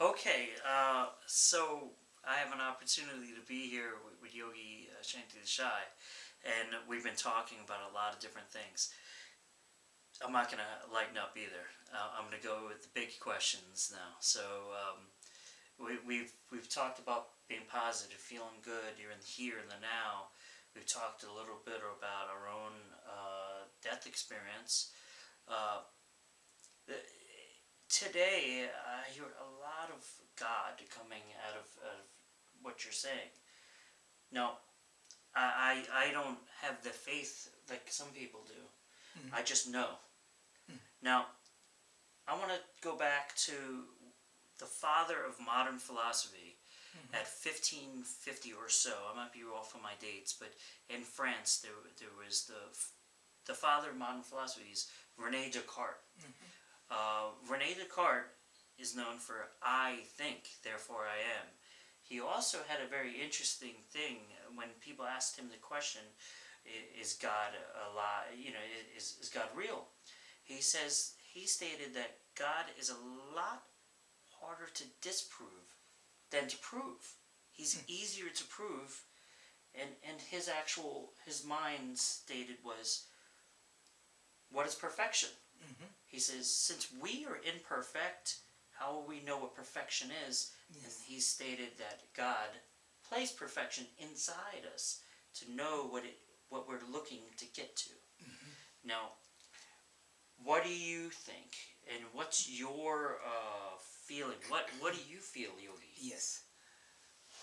Okay, so I have an opportunity to be here with Yogi Shanti Desai, and we've been talking about a lot of different things. I'm not going to lighten up either. I'm going to go with the big questions now. So we've talked about being positive, feeling good. You're in the here and the now. We've talked a little bit about our own death experience. Uh, Today, I hear a lot of God coming out of what you're saying. Now, I don't have the faith like some people do. Mm. I just know. Mm. Now, I want to go back to the father of modern philosophy at 1550 or so. I might be off on my dates, but in France, there was the father of modern philosophy is Rene Descartes. Rene Descartes is known for I think, therefore I am. He also had a very interesting thing when people asked him the question, is God a lie? Is God real? He stated that God is a lot harder to disprove than to prove. He's easier to prove, and his mind stated was, what is perfection? He says, since we are imperfect, how will we know what perfection is? Yes. And he stated that God placed perfection inside us to know what we're looking to get to. Now, what do you think? And what's your feeling? What do you feel, Yogi? Yes.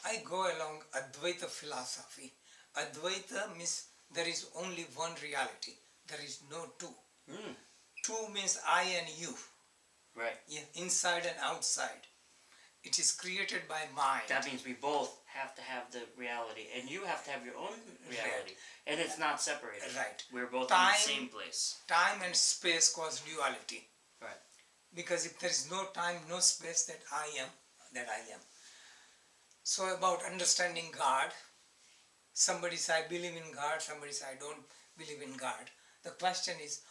I go along Advaita philosophy. Advaita means there is only one reality. There is no two. Two means I and you. Right. Yeah, inside and outside. It is created by mind. That means we both have to have the reality, and you have to have your own reality, and it's not separated. Right. We're both in the same place. Time and space cause duality. Right. Because if there is no time, no space, that I am. So about understanding God, somebody says I believe in God, somebody says I don't believe in God. The question is,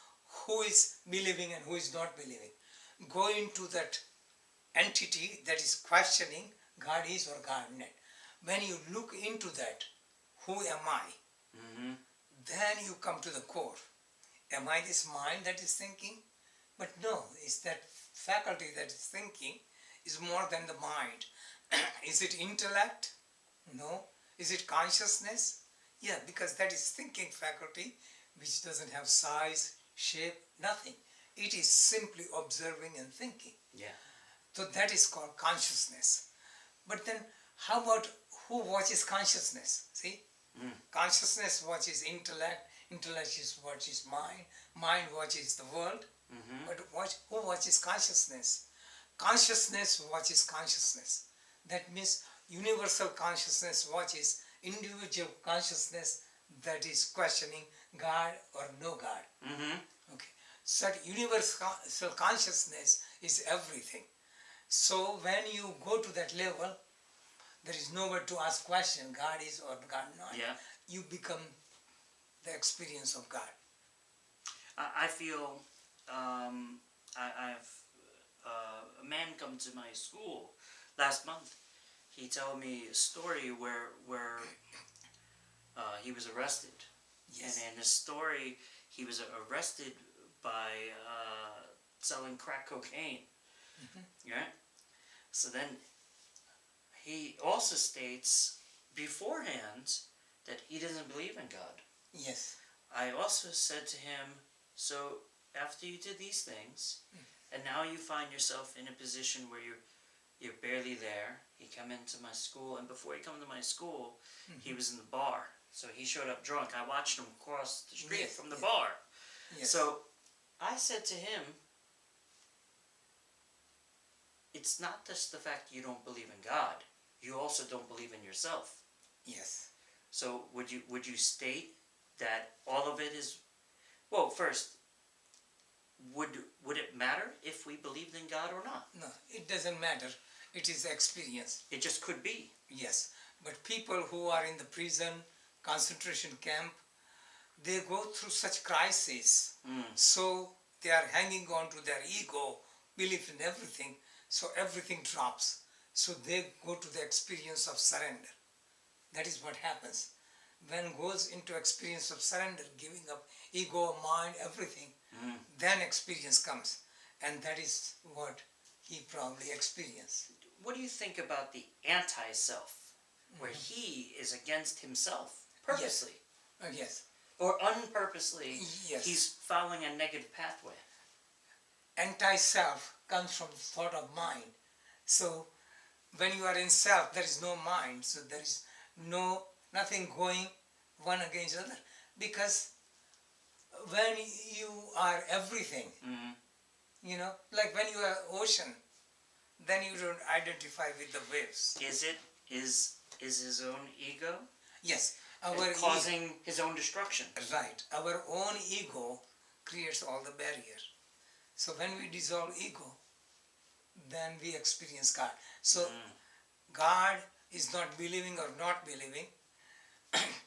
who is believing and who is not believing? Go into that entity that is questioning God is or God not. When you look into that, who am I? Then you come to the core. Am I this mind that is thinking? But no, it's that faculty that is thinking is more than the mind. Is it intellect? No. Is it consciousness? Yeah, because that is thinking faculty which doesn't have size, shape, nothing. It is simply observing and thinking. Yeah. So that is called consciousness. But then how about who watches consciousness? See? Consciousness watches intellect, intellect is watches mind, mind watches the world. But who watches consciousness? Consciousness watches consciousness. That means universal consciousness watches individual consciousness that is questioning God or no God. Okay. So universal consciousness is everything. So when you go to that level, there is nowhere to ask question, God is or God not. Yeah. You become the experience of God. I feel I've a man come to my school last month. He told me a story where he was arrested. Yes. And in the story, he was arrested by selling crack cocaine. Right? So then he also states beforehand that he doesn't believe in God. Yes. I also said to him, so after you did these things, and now you find yourself in a position where you're barely there. He come into my school, and before he come to my school, he was in the bar. So he showed up drunk. I watched him cross the street from the bar. Yes. So I said to him, it's not just the fact you don't believe in God. You also don't believe in yourself. Yes. So would you state that all of it is, well, first, would it matter if we believed in God or not? No, it doesn't matter. It is experience. It just could be. Yes. But people who are in the prison, concentration camp, they go through such crises. So they are hanging on to their ego, belief in everything. So everything drops. So they go to the experience of surrender. That is what happens. When goes into experience of surrender, giving up ego, mind, everything, then experience comes. And that is what he probably experienced. What do you think about the anti-self, where he is against himself purposely? Yes. Or unpurposely, Yes. he's following a negative pathway. Anti-self comes from thought of mind. So when you are in self, there is no mind. So there is nothing going one against the other. Because when you are everything, like when you are ocean, then you don't identify with the waves. Is his own ego? Yes. Causing his own destruction. Right. Our own ego creates all the barriers. So when we dissolve ego, then we experience God. So God is not believing or not believing.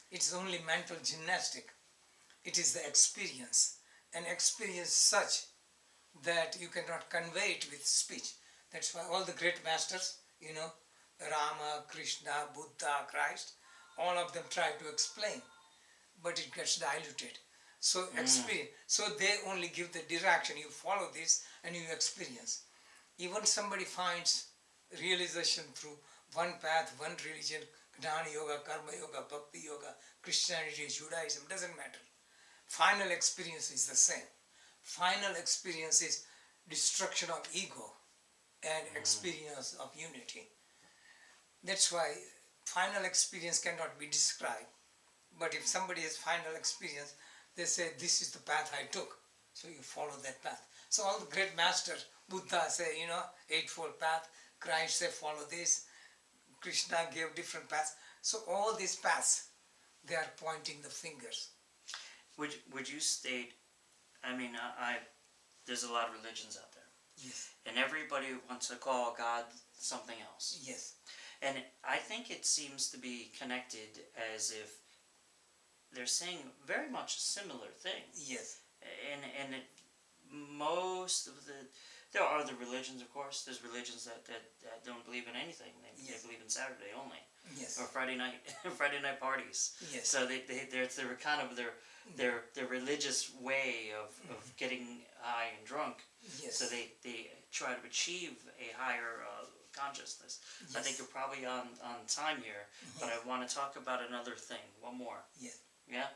It's only mental gymnastic. It is the experience. An experience such that you cannot convey it with speech. That's why all the great masters, Rama, Krishna, Buddha, Christ, all of them try to explain, but it gets diluted. So experience. So they only give the direction. You follow this and you experience. Even somebody finds realization through one path, one religion, Jnana Yoga, Karma Yoga, Bhakti Yoga, Christianity, Judaism, doesn't matter. Final experience is the same. Final experience is destruction of ego and experience of unity. That's why final experience cannot be described. But if somebody has final experience, they say, this is the path I took. So you follow that path. So all the great masters, Buddha say, eightfold path. Christ say, follow this. Krishna gave different paths. So all these paths, they are pointing the fingers. Would you state, there's a lot of religions out there. Yes. And everybody wants to call God something else. Yes. And I think it seems to be connected as if they're saying very much a similar thing. Yes. And most of there are other religions, of course. There's religions that don't believe in anything. They believe in Saturday only. Yes. Or Friday night parties. Yes. So they're kind of their religious way of getting high and drunk. Yes. So they try to achieve a higher consciousness. Yes. I think you're probably on time here, but I want to talk about another thing. One more. Yes. Yeah?